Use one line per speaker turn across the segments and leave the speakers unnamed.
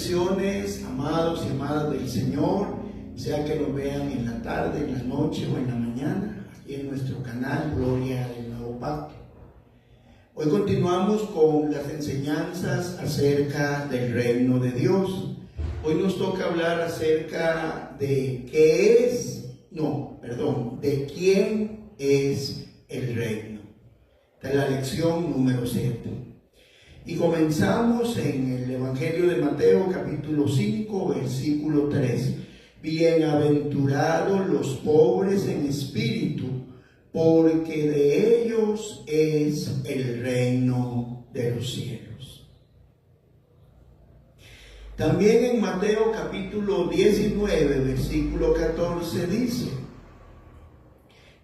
bendiciones, amados y amadas del Señor, sea que lo vean en la tarde, en la noche o en la mañana, aquí en nuestro canal Gloria del Nuevo Pacto. Hoy continuamos con las enseñanzas acerca del reino de Dios. Hoy nos toca hablar acerca de de quién es el reino. Esta es la lección número 7. Y comenzamos en el Evangelio de Mateo, capítulo 5, versículo 3. Bienaventurados los pobres en espíritu, porque de ellos es el reino de los cielos. También en Mateo, capítulo 19, versículo 14 dice: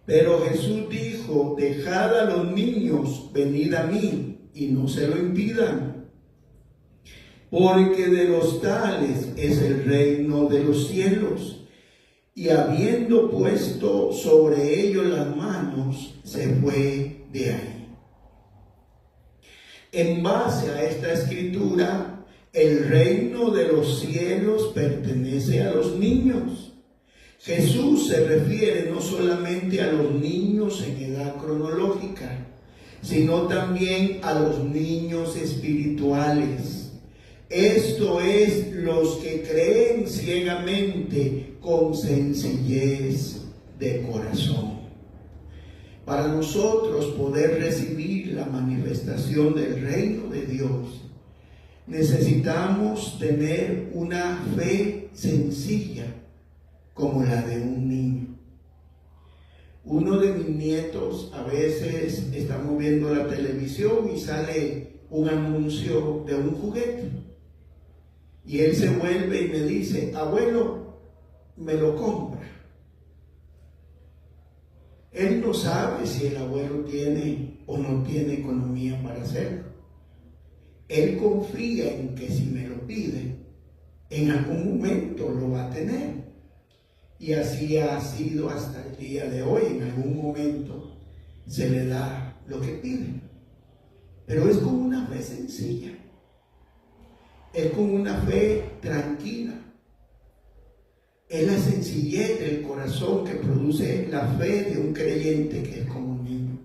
pero Jesús dijo: dejad a los niños, venid a mí, y no se lo impidan, porque de los tales es el reino de los cielos. Y habiendo puesto sobre ellos las manos, se fue de ahí. En base a esta escritura, el reino de los cielos pertenece a los niños. Jesús se refiere no solamente a los niños en edad cronológica, sino también a los niños espirituales. Esto es, los que creen ciegamente con sencillez de corazón. Para nosotros poder recibir la manifestación del reino de Dios, necesitamos tener una fe sencilla como la de un niño. Uno de mis nietos, a veces estamos viendo la televisión y sale un anuncio de un juguete. Y él se vuelve y me dice: abuelo, ¿me lo compra? Él no sabe si el abuelo tiene o no tiene economía para hacerlo. Él confía en que si me lo pide, en algún momento lo va a tener. Y así ha sido hasta el día de hoy. En algún momento se le da lo que pide. Pero es con una fe sencilla. Es con una fe tranquila. Es la sencillez del corazón que produce la fe de un creyente que es como un niño.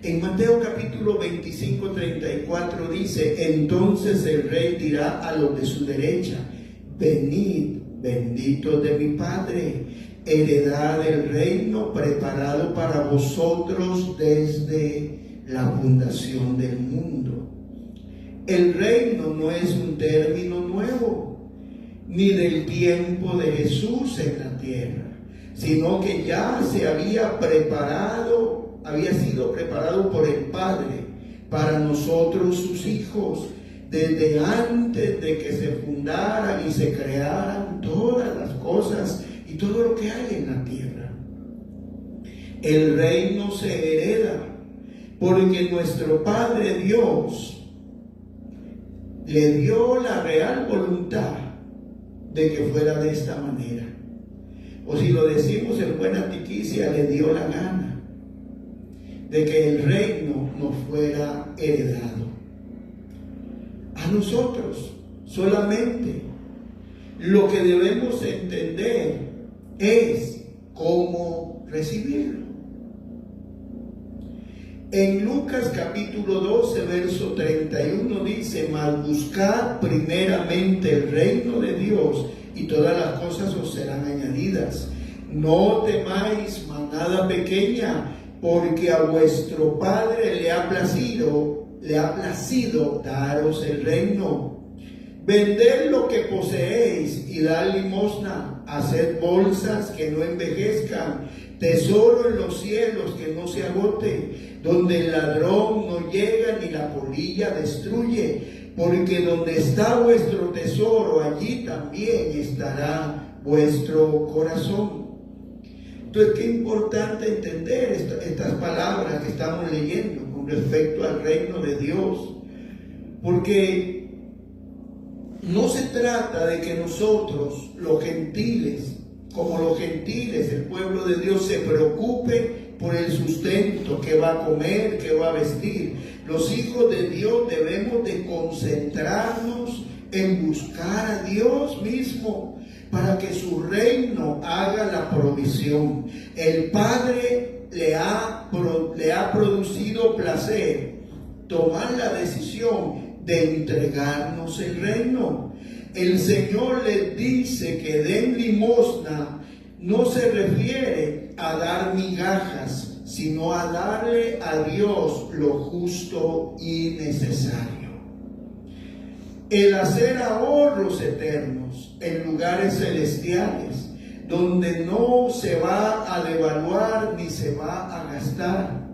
En Mateo capítulo 25, 34 dice: entonces el rey dirá a los de su derecha: venid, benditos de mi Padre, heredad del reino preparado para vosotros desde la fundación del mundo. El reino no es un término nuevo, ni del tiempo de Jesús en la tierra, sino que ya se había sido preparado por el Padre para nosotros sus hijos, desde antes de que se fundaran y se crearan todas las cosas y todo lo que hay en la tierra. El reino se hereda porque nuestro Padre Dios le dio la real voluntad de que fuera de esta manera. O si lo decimos en buena tiquicia, le dio la gana de que el reino nos fuera heredado a nosotros. Solamente lo que debemos entender es cómo recibirlo. En Lucas capítulo 12, verso 31 dice: mas buscad primeramente el reino de Dios, y todas las cosas os serán añadidas. No temáis, manada pequeña, porque a vuestro Padre le ha placido daros el reino. Vended lo que poseéis y dad limosna. Haced bolsas que no envejezcan, tesoro en los cielos que no se agote, donde el ladrón no llega ni la polilla destruye, porque donde está vuestro tesoro, allí también estará vuestro corazón. Entonces, qué importante entender estas palabras que estamos leyendo con respecto al reino de Dios, porque no se trata de que nosotros, los gentiles, el pueblo de Dios, se preocupe por el sustento, qué va a comer, qué va a vestir. Los hijos de Dios debemos de concentrarnos en buscar a Dios mismo para que su reino haga la provisión. El Padre le ha producido placer tomar la decisión de entregarnos el reino. El Señor les dice que den limosna no se refiere a dar migajas, sino a darle a Dios lo justo y necesario. El hacer ahorros eternos en lugares celestiales, donde no se va a devaluar ni se va a gastar.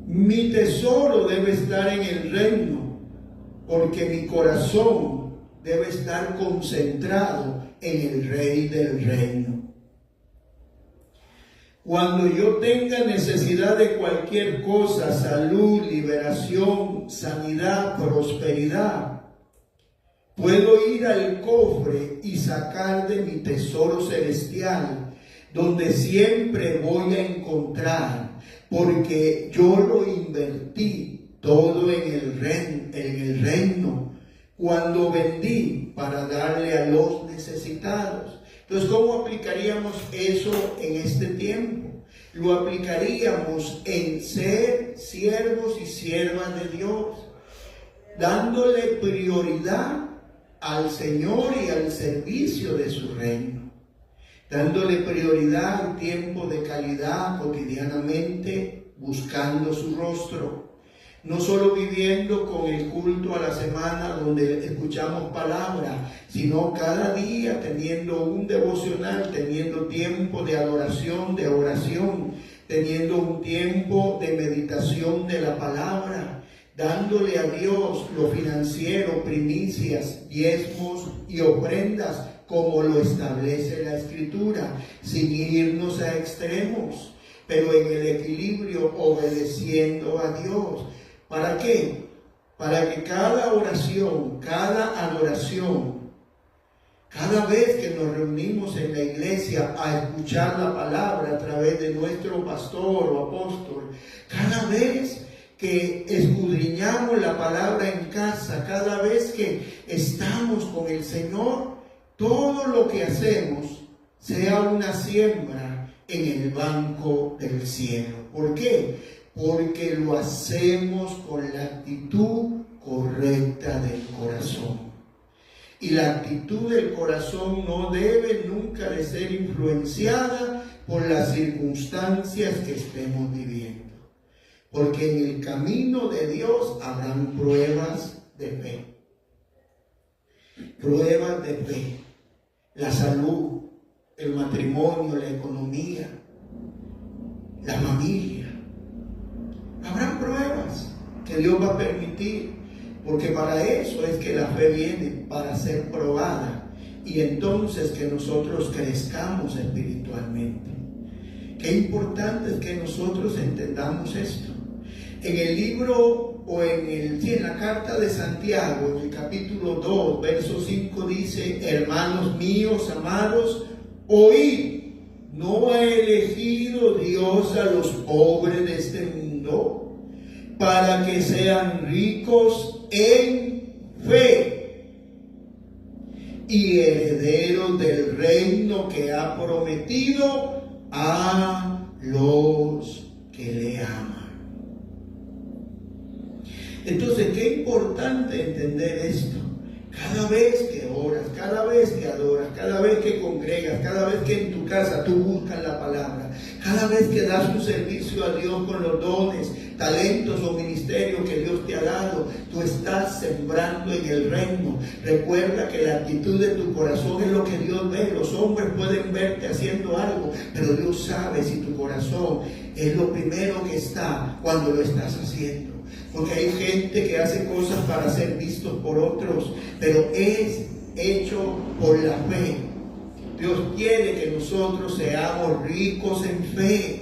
Mi tesoro debe estar en el reino, porque mi corazón debe estar concentrado en el Rey del reino. Cuando yo tenga necesidad de cualquier cosa, salud, liberación, sanidad, prosperidad, puedo ir al cofre y sacar de mi tesoro celestial, donde siempre voy a encontrar, porque yo lo invertí todo en el reino, cuando vendí para darle a los necesitados. Entonces, ¿cómo aplicaríamos eso en este tiempo? Lo aplicaríamos en ser siervos y siervas de Dios, dándole prioridad al Señor y al servicio de su reino, dándole prioridad al tiempo de calidad cotidianamente, buscando su rostro. No solo viviendo con el culto a la semana donde escuchamos palabra, sino cada día teniendo un devocional, teniendo tiempo de adoración, de oración, teniendo un tiempo de meditación de la palabra, dándole a Dios lo financiero, primicias, diezmos y ofrendas, como lo establece la Escritura, sin irnos a extremos, pero en el equilibrio, obedeciendo a Dios. ¿Para qué? Para que cada oración, cada adoración, cada vez que nos reunimos en la iglesia a escuchar la palabra a través de nuestro pastor o apóstol, cada vez que escudriñamos la palabra en casa, cada vez que estamos con el Señor, todo lo que hacemos sea una siembra en el banco del cielo. ¿Por qué? Porque lo hacemos con la actitud correcta del corazón. Y la actitud del corazón no debe nunca de ser influenciada por las circunstancias que estemos viviendo. Porque en el camino de Dios habrán pruebas de fe. Pruebas de fe. La salud, el matrimonio, la economía, la familia. Habrán pruebas que Dios va a permitir, porque para eso es que la fe viene, para ser probada, y entonces que nosotros crezcamos espiritualmente. Qué importante es que nosotros entendamos esto. En el libro, en la carta de Santiago, en el capítulo 2, verso 5 dice: hermanos míos, amados, oíd, ¿no ha elegido Dios a los pobres de este mundo para que sean ricos en fe y herederos del reino que ha prometido a los que le aman? Entonces, qué importante entender esto. Cada vez que oras, cada vez que adoras, cada vez que congregas, cada vez que en tu casa tú buscas la palabra, cada vez que das un servicio a Dios con los dones, talentos o ministerios que Dios te ha dado, tú estás sembrando en el reino. Recuerda que la actitud de tu corazón es lo que Dios ve. Los hombres pueden verte haciendo algo, pero Dios sabe si tu corazón es lo primero que está cuando lo estás haciendo. Porque hay gente que hace cosas para ser vistos por otros, pero es hecho por la fe. Dios quiere que nosotros seamos ricos en fe,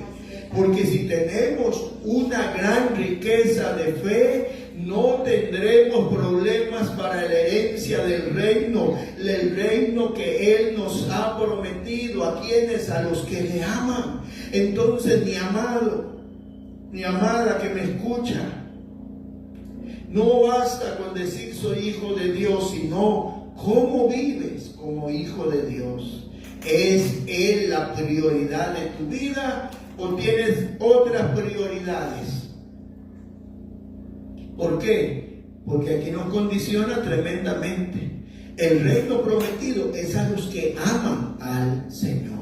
porque si tenemos una gran riqueza de fe, no tendremos problemas para la herencia del reino, el reino que Él nos ha prometido. ¿A quienes? A los que le aman. Entonces, mi amado, mi amada que me escucha, No basta con decir soy hijo de Dios, sino cómo vives como hijo de Dios. ¿Es Él la prioridad de tu vida o tienes otras prioridades? ¿Por qué? Porque aquí nos condiciona tremendamente. El reino prometido es a los que aman al Señor.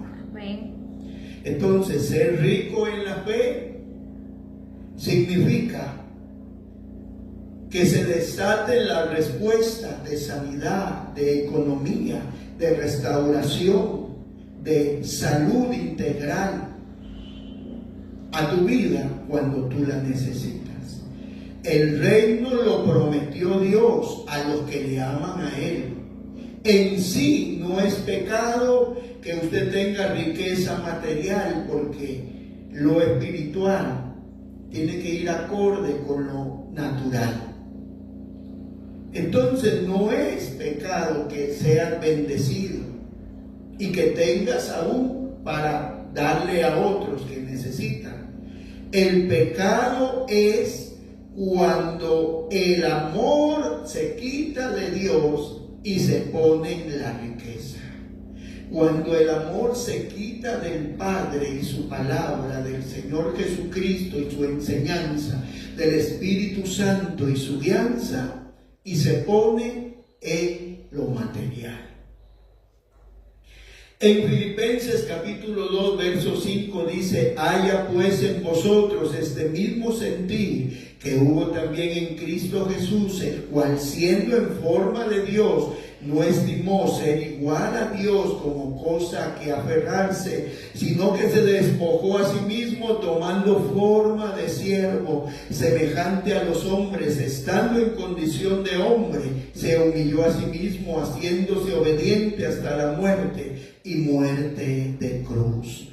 Entonces, ser rico en la fe significa que se desaten las respuestas de sanidad, de economía, de restauración, de salud integral a tu vida cuando tú la necesitas. El reino lo prometió Dios a los que le aman a Él. En sí no es pecado que usted tenga riqueza material, porque lo espiritual tiene que ir acorde con lo natural. Entonces no es pecado que seas bendecido y que tengas aún para darle a otros que necesitan. El pecado es cuando el amor se quita de Dios y se pone en la riqueza. Cuando el amor se quita del Padre y su palabra, del Señor Jesucristo y su enseñanza, del Espíritu Santo y su guianza, y se pone en lo material. En Filipenses capítulo 2, verso 5 dice: haya pues en vosotros este mismo sentir que hubo también en Cristo Jesús, el cual siendo en forma de Dios, no estimó ser igual a Dios como cosa a que aferrarse, sino que se despojó a sí mismo, tomando forma de siervo, semejante a los hombres, estando en condición de hombre, se humilló a sí mismo, haciéndose obediente hasta la muerte y muerte de cruz.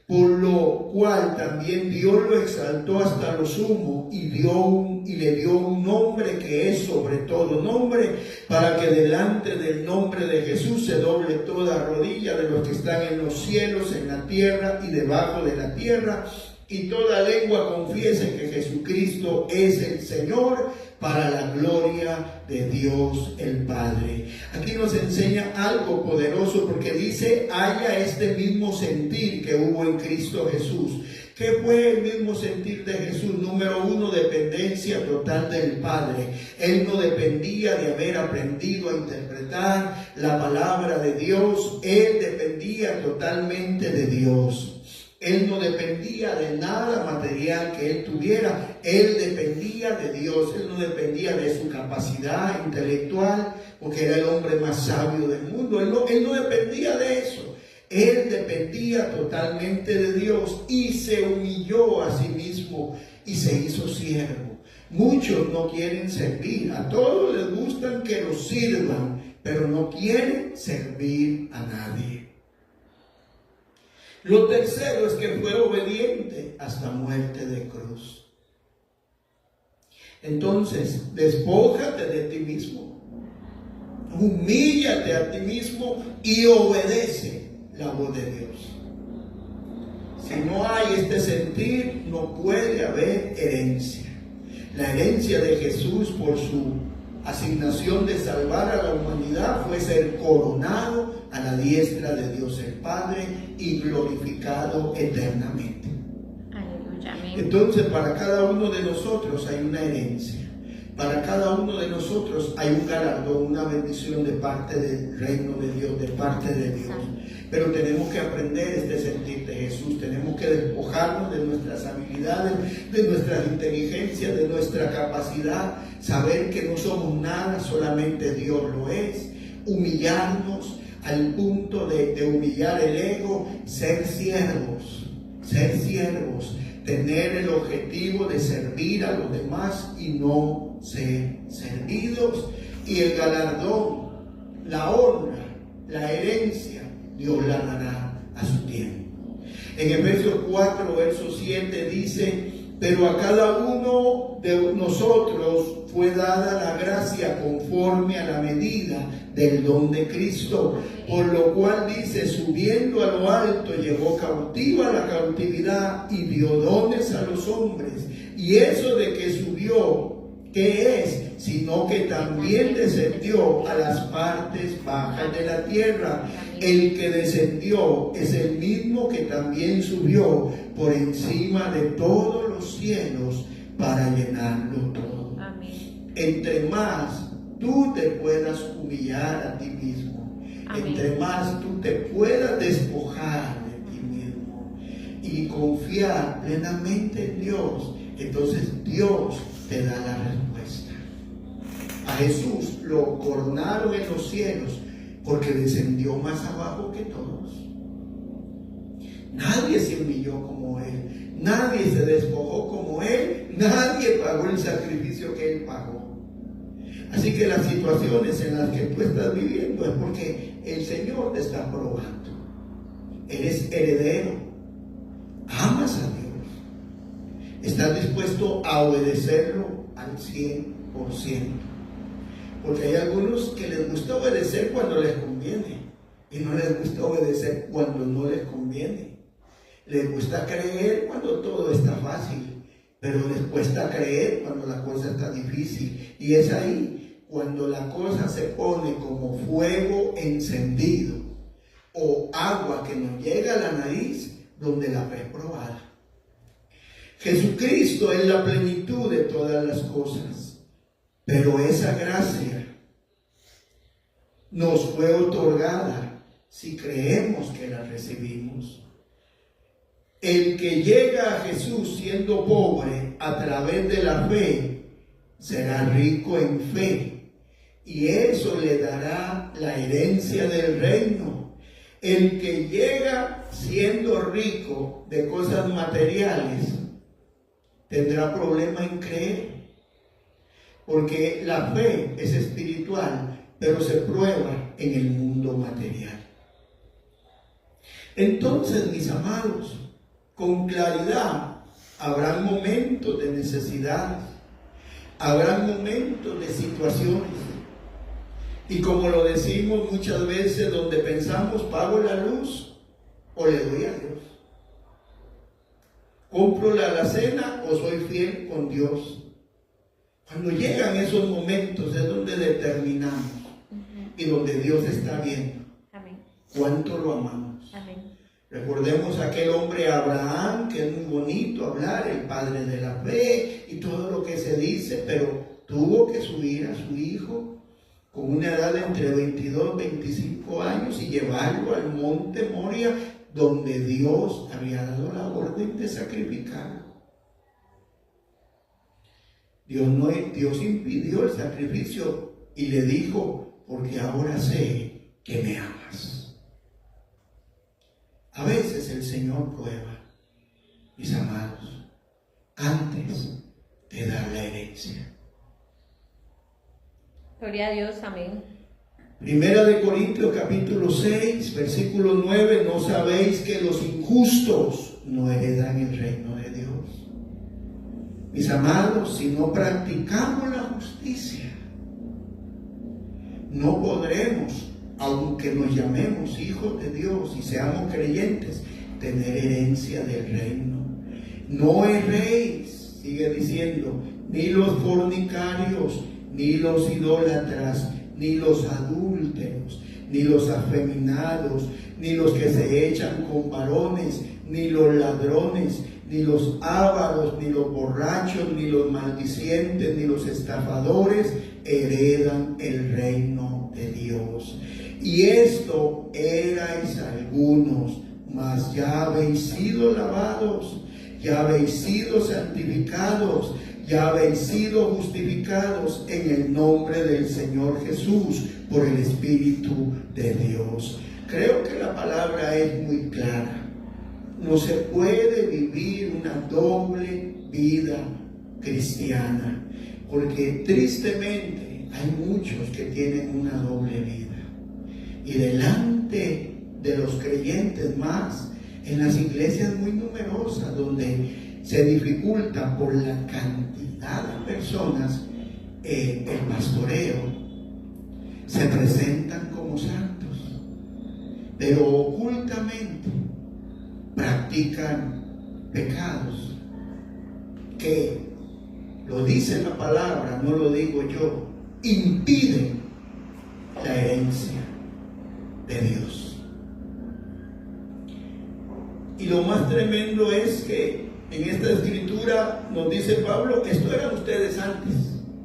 Por lo cual también Dios lo exaltó hasta lo sumo y le dio un nombre que es sobre todo nombre, para que delante del nombre de Jesús se doble toda rodilla de los que están en los cielos, en la tierra y debajo de la tierra, y toda lengua confiese que Jesucristo es el Señor, para la gloria de Dios el Padre. Aquí nos enseña algo poderoso, porque dice: haya este mismo sentir que hubo en Cristo Jesús. ¿Qué fue el mismo sentir de Jesús? Número uno, dependencia total del Padre. Él no dependía de haber aprendido a interpretar la palabra de Dios. Él dependía totalmente de Dios. Él no dependía de nada material que él tuviera. Él dependía de Dios. Él no dependía de su capacidad intelectual, porque era el hombre más sabio del mundo. Él no dependía de eso. Él dependía totalmente de Dios y se humilló a sí mismo y se hizo siervo. Muchos no quieren servir. A todos les gustan que los sirvan, pero no quieren servir a nadie. Lo tercero es que fue obediente hasta muerte de cruz. Entonces, despójate de ti mismo, humíllate a ti mismo y obedece la voz de Dios. Si no hay este sentir, no puede haber herencia. La herencia de Jesús por su asignación de salvar a la humanidad fue ser coronado a la diestra de Dios el Padre y glorificado eternamente.
Aleluya, amén.
Entonces, para cada uno de nosotros hay una herencia. Para cada uno de nosotros hay un galardón, una bendición de parte del reino de Dios, de parte de Dios. Pero tenemos que aprender este sentir de Jesús. Tenemos que despojarnos de nuestras habilidades, de nuestras inteligencias, de nuestra capacidad. Saber que no somos nada, solamente Dios lo es. Humillarnos al punto de humillar el ego, ser siervos, tener el objetivo de servir a los demás y no ser servidos. Y el galardón, la honra, la herencia, Dios la dará a su tiempo. En Efesios 4, verso 7 dice: pero a cada uno de nosotros fue dada la gracia conforme a la medida del don de Cristo, por lo cual dice: subiendo a lo alto, llevó cautiva la cautividad y dio dones a los hombres. Y eso de que subió ¿Qué es? Sino que también descendió a las partes bajas de la tierra. El que descendió es el mismo que también subió por encima de todos los cielos para llenarlo todo.
Amén.
Entre más tú te puedas humillar a ti mismo,
Amén.
entre más tú te puedas despojar de ti mismo y confiar plenamente en Dios, entonces Dios te da la respuesta. A Jesús lo coronaron en los cielos porque descendió más abajo que todos. Nadie se humilló como Él, nadie se despojó como Él, nadie pagó el sacrificio que Él pagó. Así que las situaciones en las que tú estás viviendo es porque el Señor te está probando. Eres heredero, amas a Dios, estás dispuesto a obedecerlo al 100%. Porque hay algunos que les gusta obedecer cuando les conviene y no les gusta obedecer cuando no les conviene. Les gusta creer cuando todo está fácil, pero les cuesta creer cuando la cosa está difícil. Y es ahí cuando la cosa se pone como fuego encendido o agua que nos llega a la nariz, donde la fe es probada. Jesucristo es la plenitud de todas las cosas, pero esa gracia nos fue otorgada si creemos que la recibimos. El que llega a Jesús siendo pobre a través de la fe será rico en fe, y eso le dará la herencia del reino. El que llega siendo rico de cosas materiales tendrá problema en creer, porque la fe es espiritual, pero se prueba en el mundo material. Entonces, mis amados, con claridad, habrán momentos de necesidad, habrán momentos de situaciones, y como lo decimos muchas veces, donde pensamos, pago la luz o le doy a Dios, compro la alacena o soy fiel con Dios. Cuando llegan esos momentos es donde determinamos y donde Dios está viendo.
Amén.
Cuánto lo amamos.
Amén.
Recordemos a aquel hombre Abraham, que es muy bonito hablar, el padre de la fe y todo lo que se dice, pero tuvo que subir a su hijo con una edad de entre 22 y 25 años y llevarlo al monte Moria, donde Dios había dado la orden de sacrificarlo. Dios impidió el sacrificio y le dijo, porque ahora sé que me amas. A veces el Señor prueba, mis amados, antes de dar la herencia.
Gloria a Dios, amén.
Primera de Corintios capítulo 6, versículo 9, ¿no sabéis que los injustos no heredan el reino de Dios? Mis amados, si no practicamos la justicia, no podremos, aunque nos llamemos hijos de Dios y seamos creyentes, tener herencia del reino. No erréis, sigue diciendo, ni los fornicarios, ni los idólatras, ni los adúlteros, ni los afeminados, ni los que se echan con varones, ni los ladrones, ni los ávaros, ni los borrachos, ni los maldicientes, ni los estafadores heredan el reino de Dios. Y esto erais algunos, mas ya habéis sido lavados, ya habéis sido santificados, ya habéis sido justificados en el nombre del Señor Jesús por el Espíritu de Dios. Creo que la palabra es muy clara. No se puede vivir una doble vida cristiana, porque tristemente hay muchos que tienen una doble vida. Y delante de los creyentes más, en las iglesias muy numerosas, donde se dificulta por la cantidad de personas el pastoreo, se presentan como santos, pero ocultamente practican pecados que lo dice la palabra, no lo digo yo, impiden la herencia de Dios. Y lo más tremendo es que en esta escritura nos dice Pablo, esto eran ustedes antes.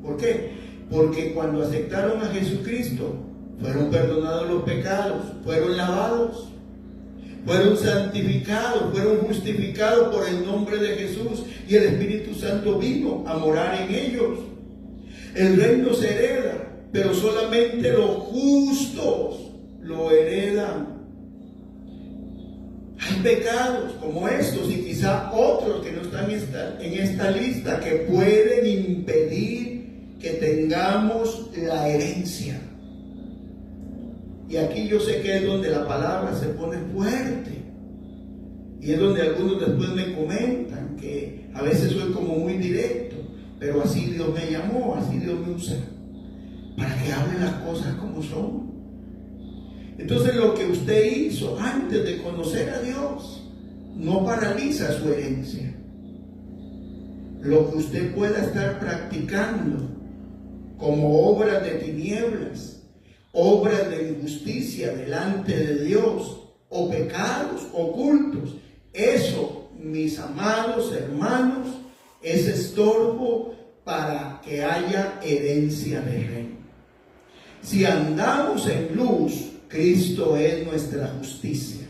¿Por qué? Porque cuando aceptaron a Jesucristo, fueron perdonados los pecados, fueron lavados, fueron santificados, fueron justificados por el nombre de Jesús, y el Espíritu Santo vino a morar en ellos. El reino se hereda, pero solamente los justos lo heredan. Hay pecados como estos y quizá otros que no están en esta lista que pueden impedir que tengamos la herencia. Y aquí yo sé que es donde la palabra se pone fuerte. Y es donde algunos después me comentan que a veces soy como muy directo, pero así Dios me llamó, así Dios me usa, para que hable las cosas como son. Entonces lo que usted hizo antes de conocer a Dios no paraliza su herencia. Lo que usted pueda estar practicando como obras de tinieblas, obras de injusticia delante de Dios, o pecados ocultos, eso, mis amados hermanos, es estorbo para que haya herencia del reino. Si andamos en luz, Cristo es nuestra justicia.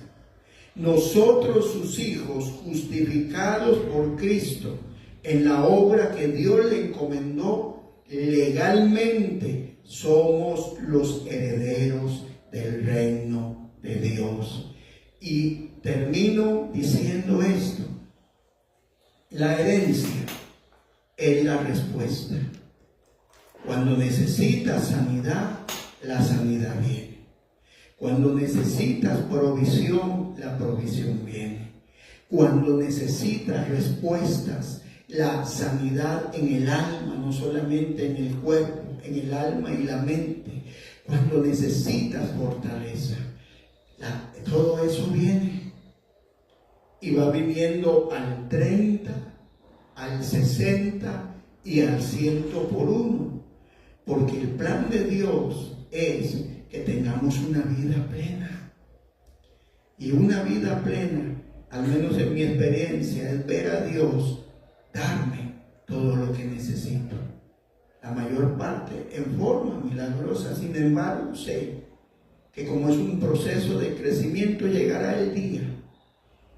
Nosotros, sus hijos, justificados por Cristo en la obra que Dios le encomendó legalmente, somos los herederos del reino de Dios. Y termino diciendo esto: la herencia es la respuesta. Cuando necesitas sanidad, la sanidad viene. Cuando necesitas provisión, la provisión viene. Cuando necesitas respuestas, la sanidad en el alma, no solamente en el cuerpo, en el alma y la mente. Cuando necesitas fortaleza, todo eso viene. Y va viniendo al 30, al 60 y al 100 por uno. Porque el plan de Dios es que tengamos una vida plena. Y una vida plena, al menos en mi experiencia, es ver a Dios darme todo lo que necesito. La mayor parte en forma milagrosa. Sin embargo, sé que como es un proceso de crecimiento, llegará el día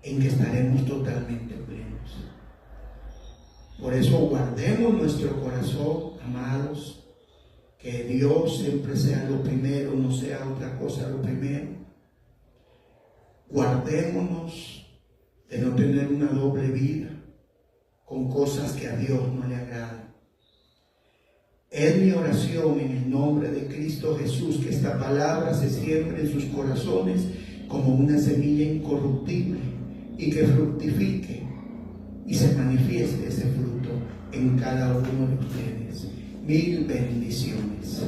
en que estaremos totalmente plenos. Por eso guardemos nuestro corazón, amados, que Dios siempre sea lo primero, no sea otra cosa lo primero. Guardémonos de no tener una doble vida con cosas que a Dios no le agradan. Es mi oración en el nombre de Cristo Jesús que esta palabra se siembre en sus corazones como una semilla incorruptible y que fructifique y se manifieste ese fruto en cada uno de ustedes. Mil bendiciones.